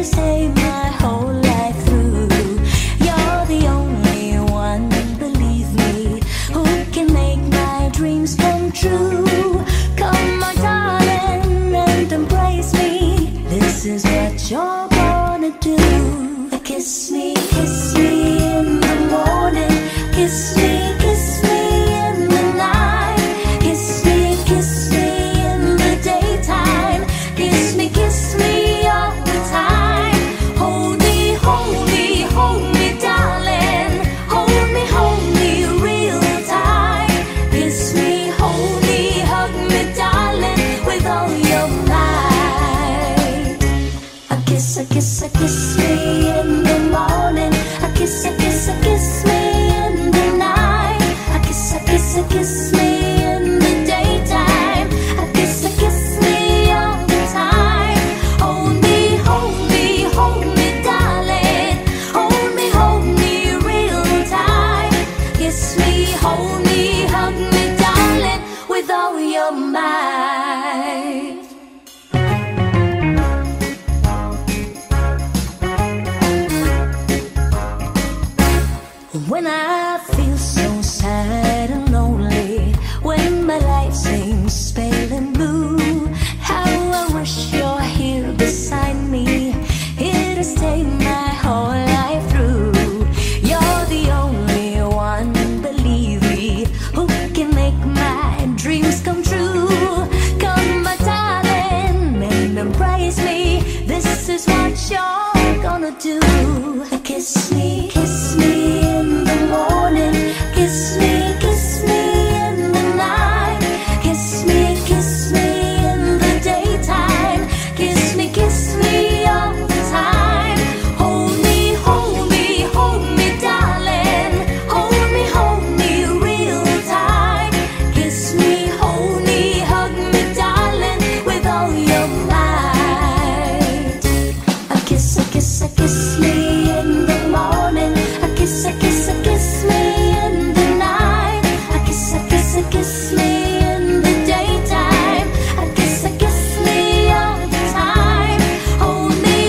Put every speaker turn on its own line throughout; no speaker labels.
to stay my whole life through. You're the only one, believe me, who can make my dreams come true. Come, my darling, and embrace me. This is what you're gonna do. Kiss me in the morning. Kiss me in the night. Kiss me in the daytime. Kiss me all the time. Hold me, darling. Hold me real tight. Kiss me, hold me, hug me, darling, with all your might. A kiss me in the morning. A kiss me in the night. A kiss me in the daytime. A kiss me all the time. Hold me, darling. Hold me real tight. Kiss me, hold me, hug me, darling, with all your might. When I feel so sad and lonely, when my life seems pale and blue, how I wish you're here beside me, here to stay my whole life through. You're the only one, believe me, who can make my dreams come true. Come, my darling, and embrace me. This is what you're gonna do. Kiss me in the morning. Kiss me in the night. Kiss me in the daytime. Kiss me all the time. Hold me, darling. Hold me real tight. Kiss me, hold me, hug me, darling, with all your might. A kiss me in the morning. A kiss me in the night. A kiss me in the daytime. A kiss me all the time. Hold me,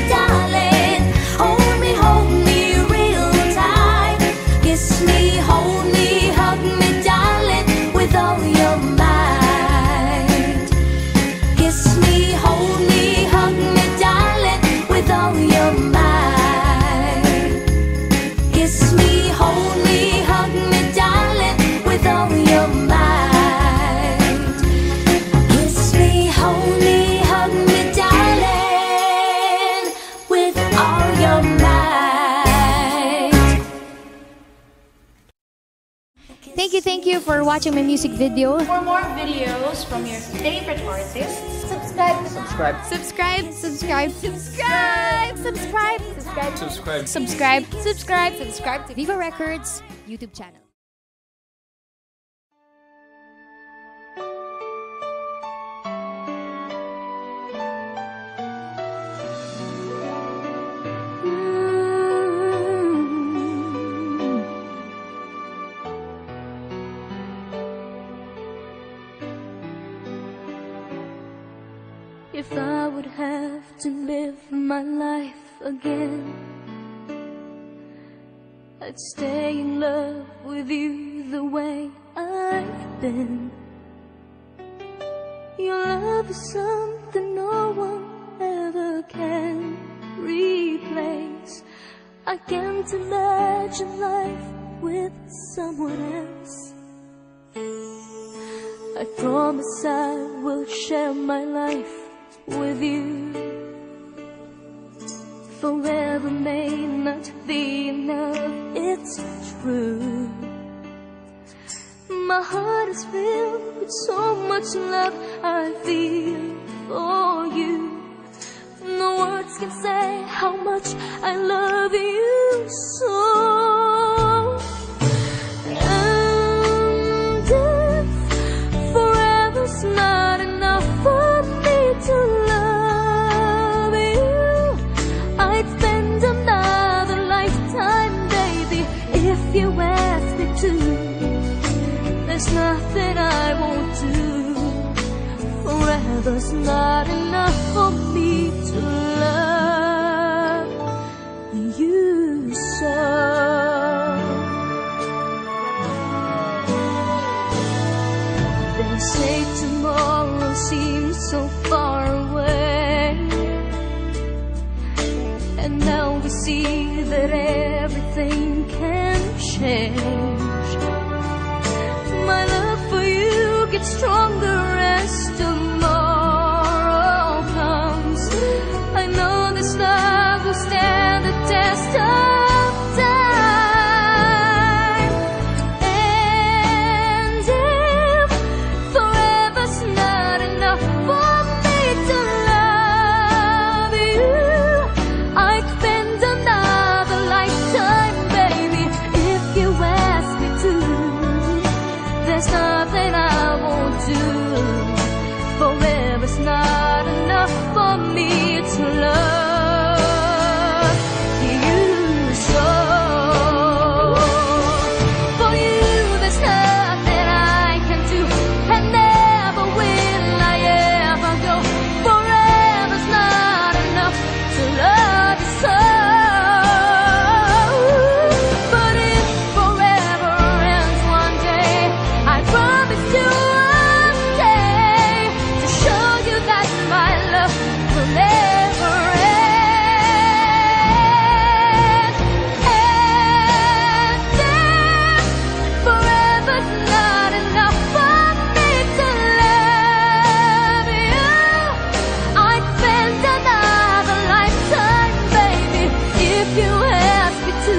darling. Hold me real tight. Kiss me, hold me, hug me, darling, with all your might. Kiss me, hold me, hug me, darling, with all your might. Kiss me, hold me, hug me, darling, with all your might. Kiss me, hold me, hug me, darling, with all your might.
Thank you for watching my music video.
For more videos from your favorite artists, subscribe.
Subscribe to Viva Records YouTube channel.
If I would have to live my life again, I'd stay in love with you the way I've been. Your love is something no one ever can replace. I can't imagine life with someone else. I promise I will share my life with you. Forever may not be enough, it's true. My heart is filled with so much love I feel for you. No words can say how much I love you so. And if forever's not enough for me to love you, I'd spend another lifetime, baby, if you ask me to. There's nothing I won't do. Forever's not enough for me to see that everything can change. My love for you gets stronger as tomorrow comes. I know this love will stand the test of time. And if forever's not enough for me to love you, I'd spend another lifetime, baby, if you ask me to. There's nothing I won't do. Forever's not enough for me to love you so. For you, there's nothing I can do, and never will I ever go. Forever's not enough to love you so. But if forever ends one day, I promise you I'll stay to show you that my love will never end. And if forever's not enough for me to love you, I'd spend another lifetime, baby, if you ask me to.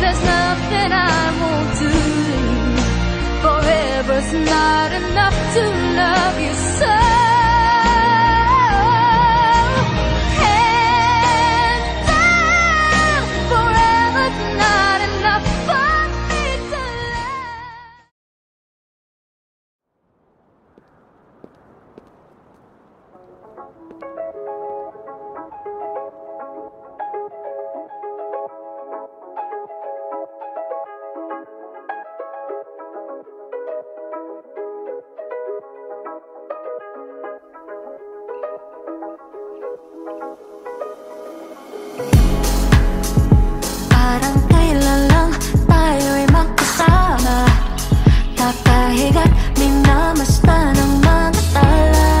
There's nothing I won't do. Forever's not enough to love you so. And then forever's not enough for me to love. Parang kailan lang tayo'y magkasama, kakahiga't minamasta ng mga tala.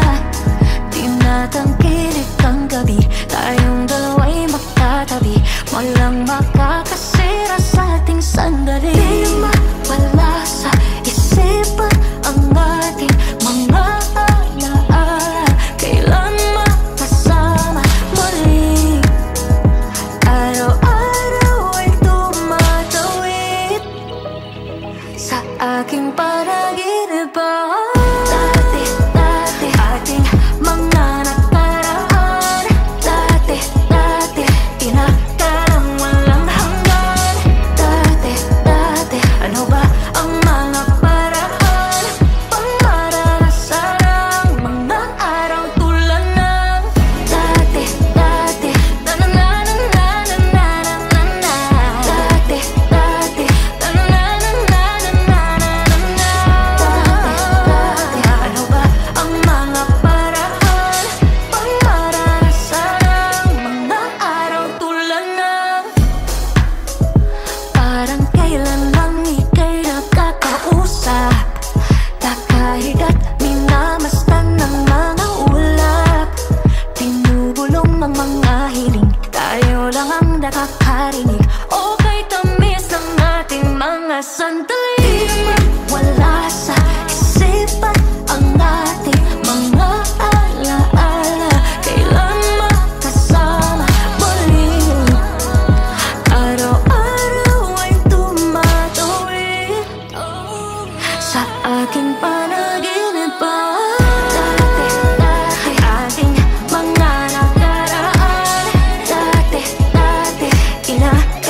Tinatangkilik ang gabi, tayong dalawa'y magkatabi. Walang makakasira sa ating sandali. Di mawala sa isipan ang ating mga alaala, kailan makasama muli. Araw-araw ay tumatawid sa aking panaginip ba? Dati-dati ating mga nakaraan, dati-dati inakarang walang hanggan. Dati-dati ano ba ang mga paraan pangmaranasan ng mga araw tulad ng dati-dati na-na-na-na-na-na-na-na-na. Dati-dati na-na-na-na-na-na-na-na. Dati-dati ano ba ang mga paraan pangmaranasan ng mga araw tulad ng parang kailan lang ika'y nakakausap, kakahiga't minamasdan ng mga ulap. Pinubulong ang mga hiling, tayo lang ang nakakarinig. Okay, tamis ng ating mga sandali. Wala sa isipan ang ating mga alaala, kailan makasama muli. Araw-araw ay tumatawid sa aking panaginip ba? Dati-dati ating mga nakaraan, dati-dati inakarang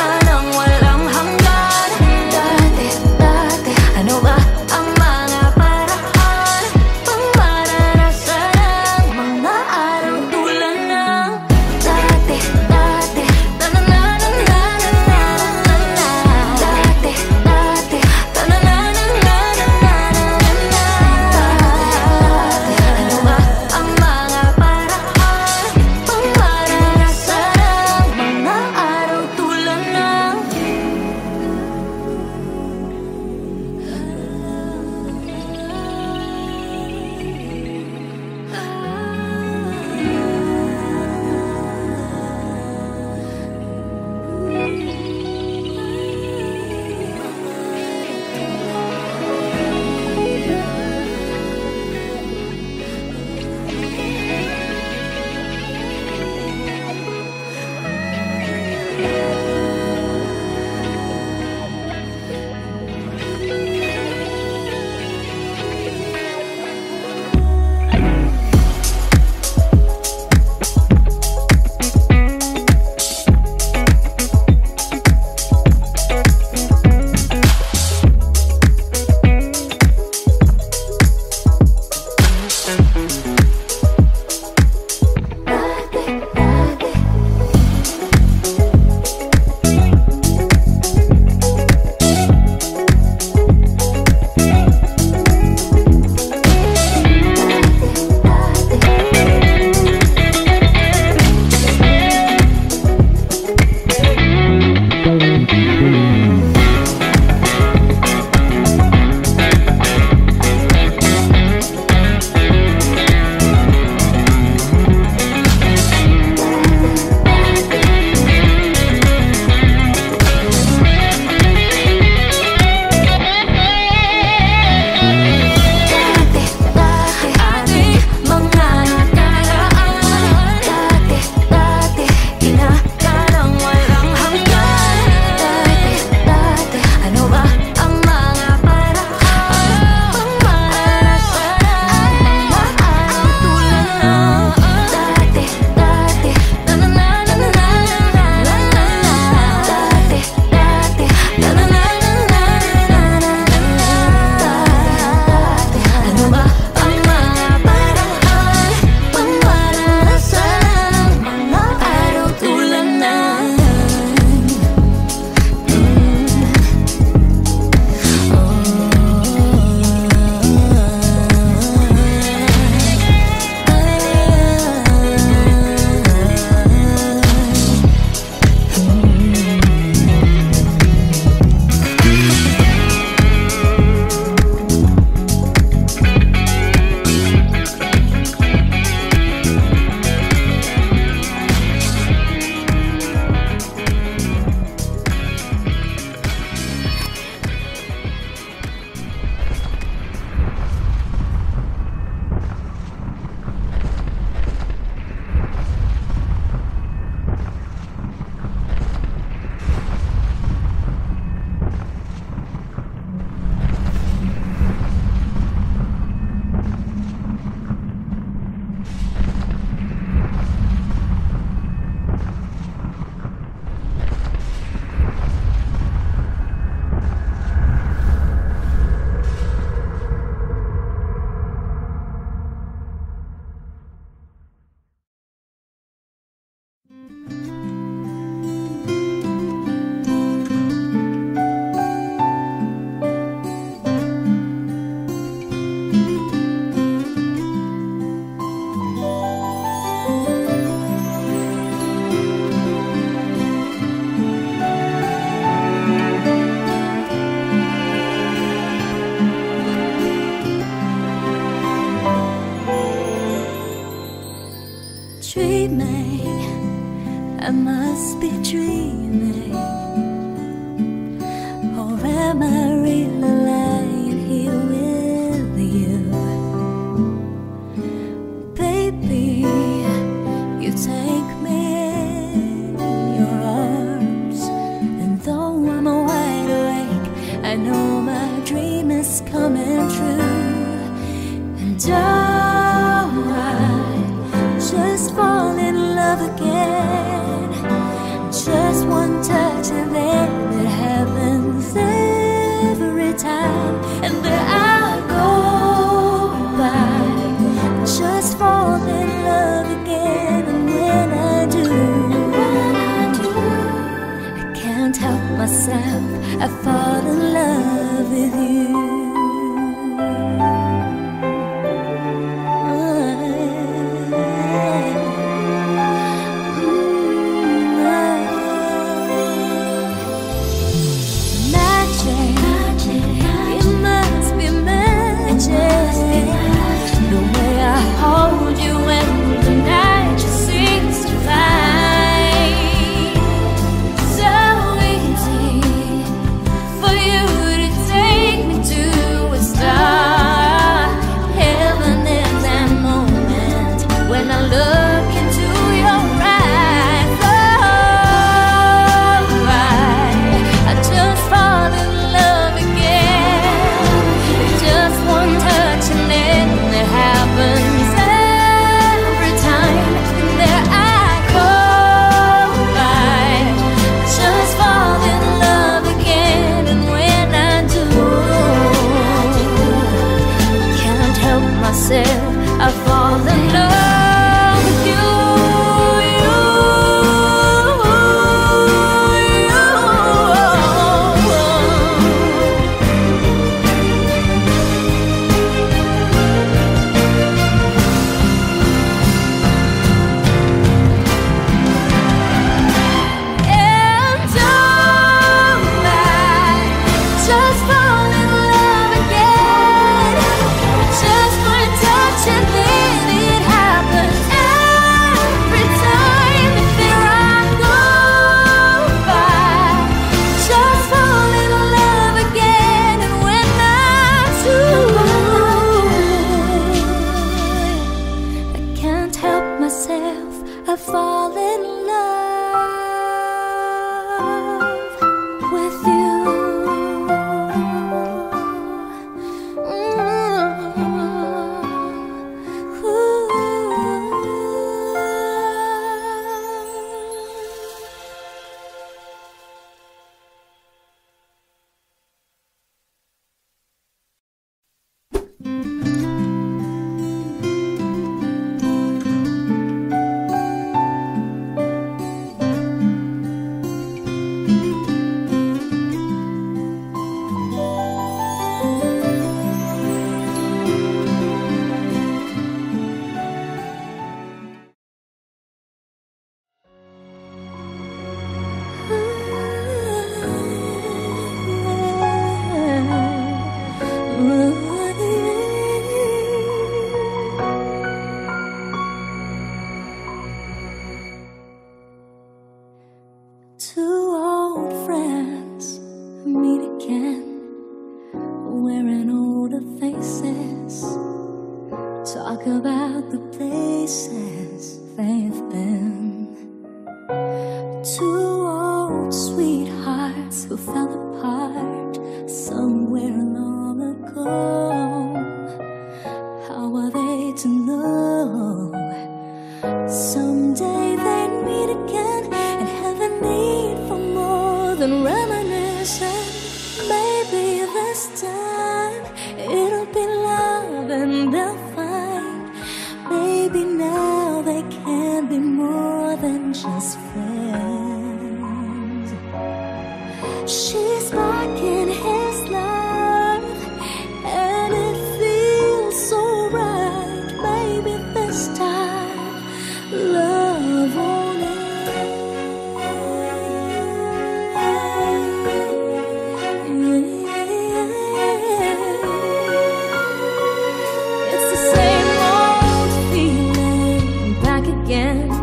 dreaming, I must be dreaming, or am I really lying here with you? Baby, you take me in your arms, and though I'm wide awake, I know my dream is coming true. And I just fall in love again. Just one touch and then it happens every time. And there I go by, just fall in love again. And when I do, I can't help myself, I fall in love with you. I fall in love with you. I fall in love with you. Two old friends meet again, wearing older faces, talk about the places they've been. Two old sweethearts who fell apart somewhere long ago. How are they to know someday they'd meet again and have a need for more than reminiscing? Maybe this time it'll be love and they'll find maybe now they can be more than just friends. She's back in his life and it feels so right. Maybe this time love won't end. It's the same old feeling back again.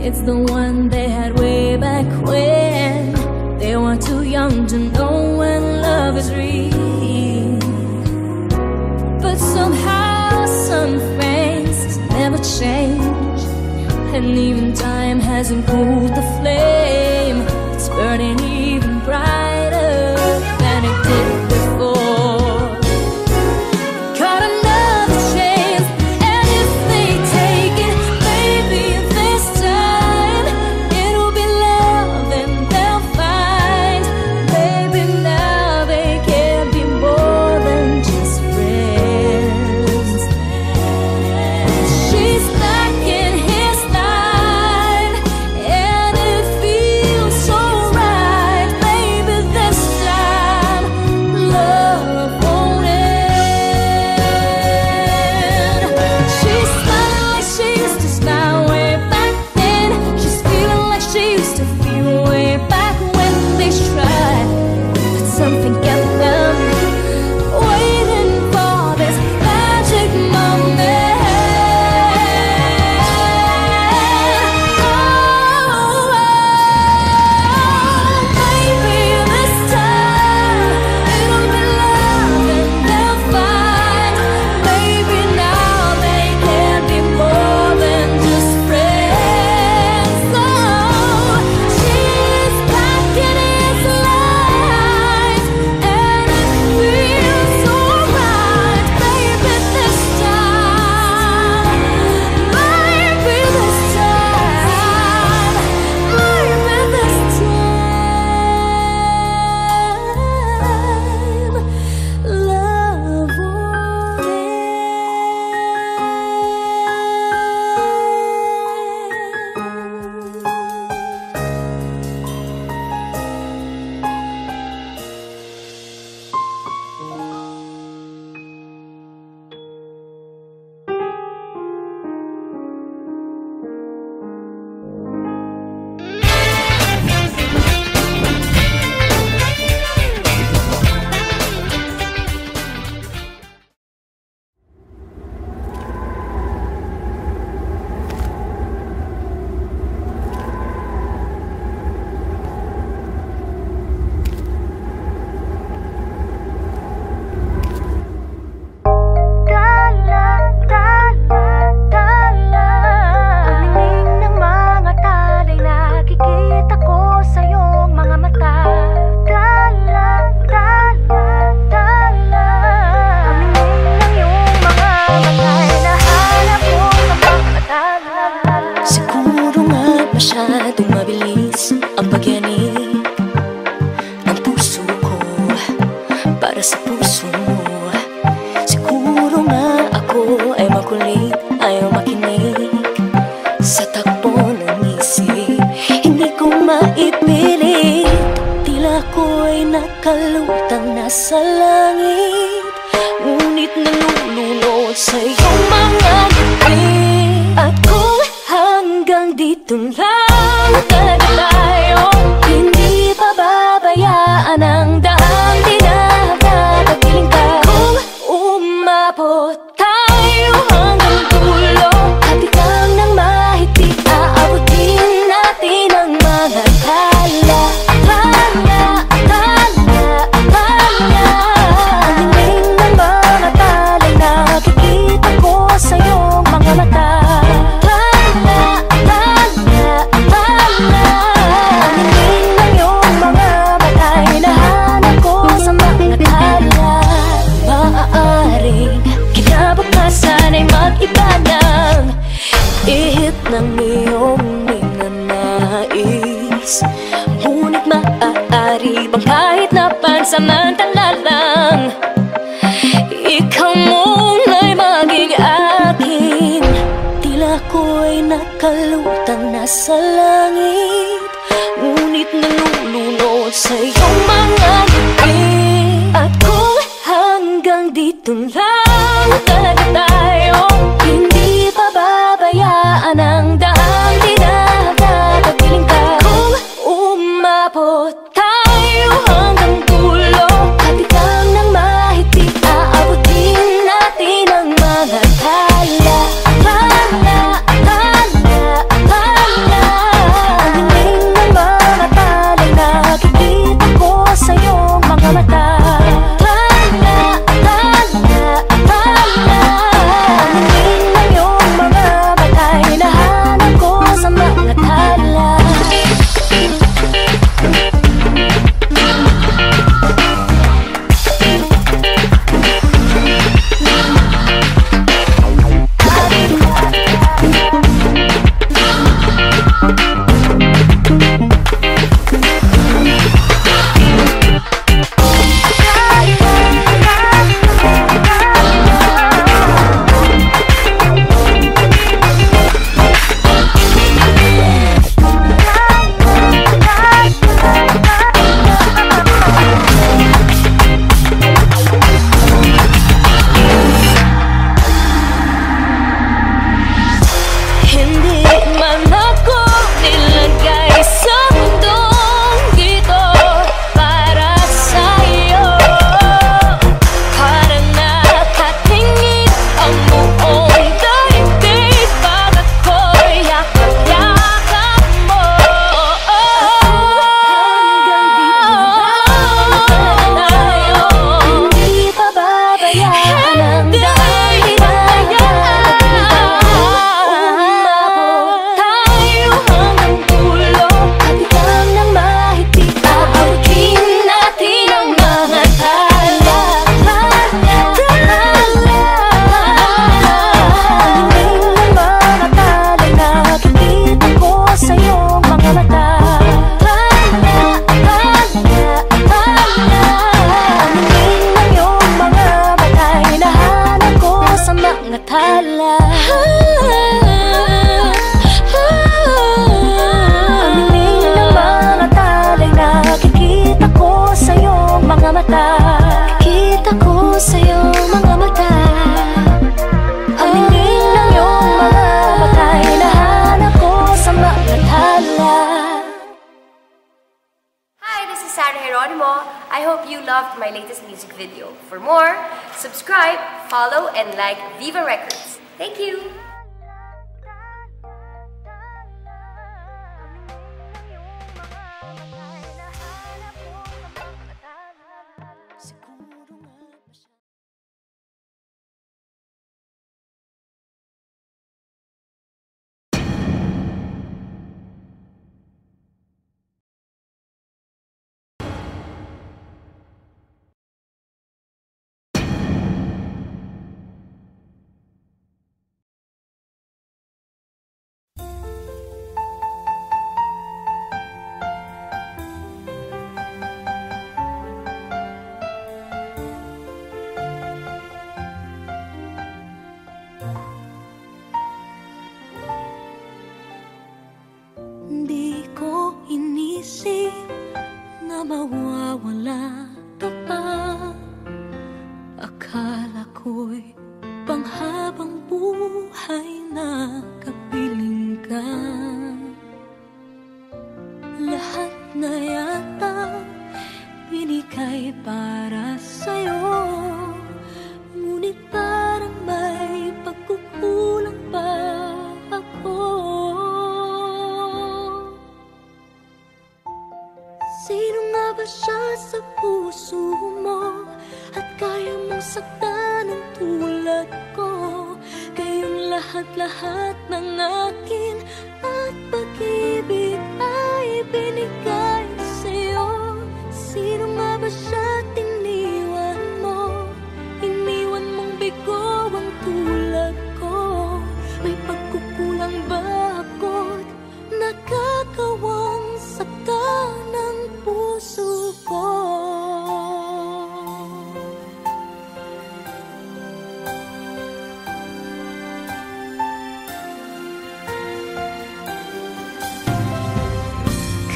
It's the one they had way back when they were too young to know when love is real. But somehow some things never change, and even time hasn't cooled the flame. It's burning even brighter than it did before. Got another chance, and if they take it, maybe this time it'll be love and they'll find. Maybe now they can be more than just friends. She's back in his life, and it feels so right. Maybe this time love won't end. She's smiling like she used to smile way back then. She's feeling like she used to feel way back when they tried. But something kept them waiting for this magic moment. Maybe this time it'll be love and they'll find. Maybe now they can be more than just friends. Oh, she's back in his life, and it feels so right. Maybe this time, maybe this time, maybe this time, love won't siguro nga masyadong mabilis ang pagyanig ng puso ko para sa puso mo. Siguro nga ako ay makulit, ayaw makinig sa takbo ng isip. Hindi ko maipilit, tila ko'y nakalutang nasa langit, ngunit nalulunod sa iyong mga ngiti. At kung hanggang dito lang talaga tayo, hindi pababayaan ang daang dinahagatagiling ka. Kung umabot tayo hanggang dulo, hatigang ng mahigpit, aabutin natin ang mga tala. Tala, tala, tala. Ang hiling ng mga tala'y nakikita ko sa iyong mga mata. Sana'y mag-iba ng ihip ng iyong ninanais, ngunit maaari bang kahit na pansamantala lang, ikaw muna'y maging akin. Tila ko'y nakalutang nasa langit, ngunit nalulunod sa iyong mga ngiti. At kung hanggang dito lang talaga tayo, hindi pababayaan ang daang dinahagatagiling ka. Kung umabot tayo hanggang dulo, hatigang ng mahigpit, aabutin natin ang mga tala. Tala, tala, tala.
loved my latest music video. For more, subscribe, follow, and like Viva Records. Thank you!
Di ko inisip na mawawala ka pa. Akala ko'y panghabang buhay na kapiling ka. Lahat na yata binigay para sa'yo, ngunit parang may pagkukulang pa ako. Sino nga ba siya sa puso mo at kaya mong saktan ng tulad ko? Kayong lahat-lahat ng akin at pag-ibig ay binigay sa'yo. Sino nga ba siya tiniwan mo? Iniwan mong bigo ang tulad ko. May pagkukulang ba ako't nakakawang saktan ng puso ko?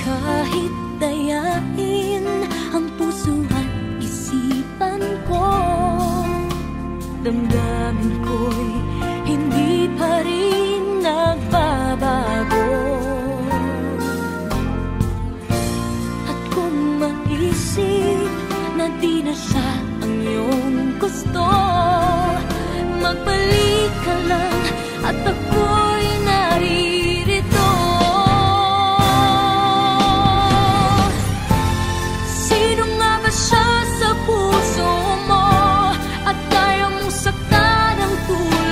Kahit dayain ang puso at isipan ko, damdamin ko'y hindi pa rin nagbabago. At kung maisip na di na siya ang iyong gusto, magbalik ka lang at ako'y naririto. Sino nga ba siya sa puso mo at kaya mong saktan ang tulad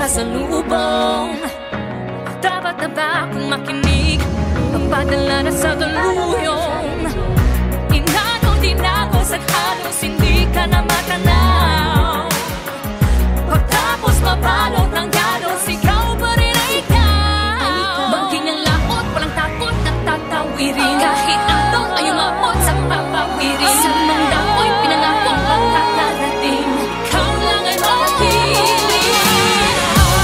pasalubong. Dapat na ba akong makinig? Pagpadala na sa daluyong. Inano din ako sa halos hindi ka na matanaw. Pagtapos mabalot ng galos, ikaw pa rin ay ikaw. Bangking ang laot, walang takot at tatawirin. Kahit ano ay umabot sa papawirin. Sa manda ko'y pinangako ang kakarating. Ikaw lang ay makiling.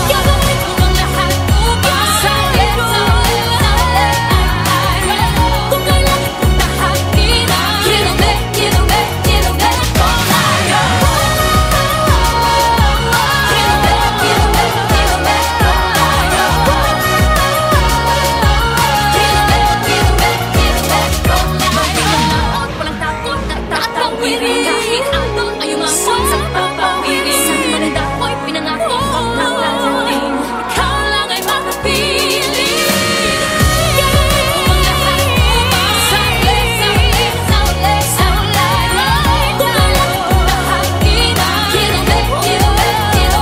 Gagawin ko ang lahat upang sa'yo. Kung kailangan kong tahakin ang kilometro tayo. Walang takot at tatawirin. Kahit ano ay umabot sa papawirin. Sa manda ko'y pinangako ang kakarating. Ikaw lang ay makapili. Gagawin ko ang lahat upang sa'yo. Kung kailangan kong tahakin ang kilometro tayo.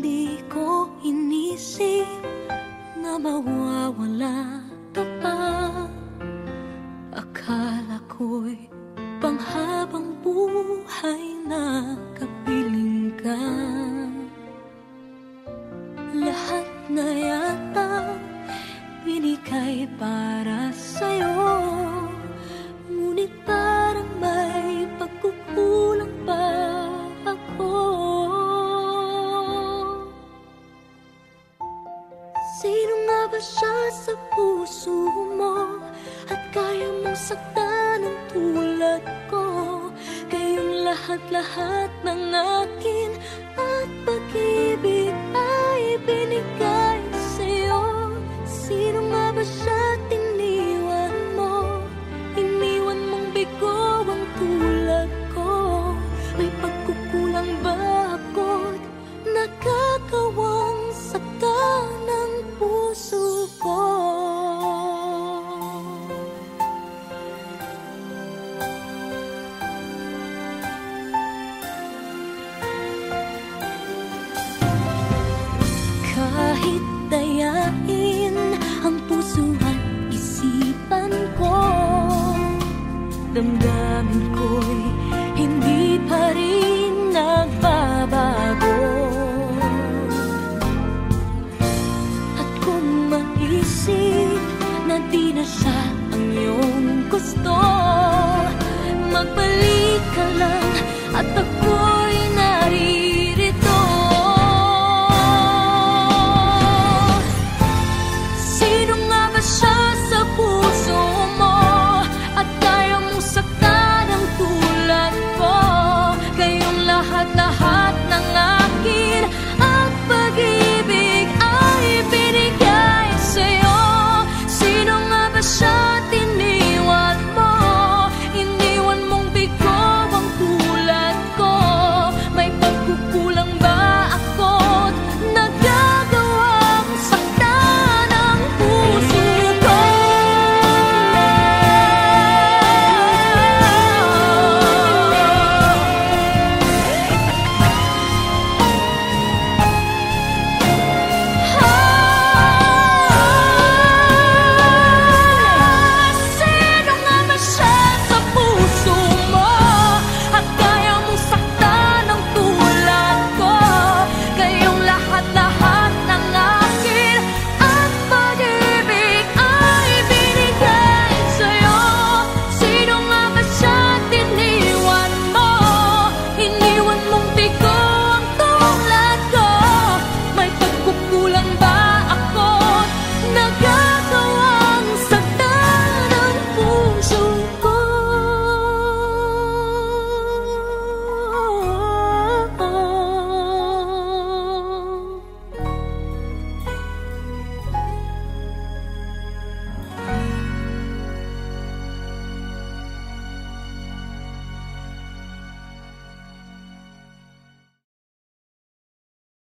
Di ko inisip na mawawala ka pa. Akala ko'y panghabang buhay na kapiling ka. Lahat na yata binigay para sa'yo, ngunit parang may pagkukulang pa ako. Sino nga ba siya sa puso mo at kaya mong saktan ng tulad ko? Kayong lahat-lahat ng akin at pag-ibig ay binigay sa'yo. Sino nga ba siya tiniwan mo? Iniwan mong bigo ang tulad ko. May pagkukulang ba ako't nakakawang saktan ng puso ko? Kahit dayain ang puso at isipan ko, damdamin ko'y hindi pa rin nagbabago. At kung maisip na di na siya ang iyong gusto, magbalik ka lang at ako'y naririto. Sino nga ba siya sa puso mo at kaya mong saktan ang tulad ko? Kayong lahat-lahat ng akin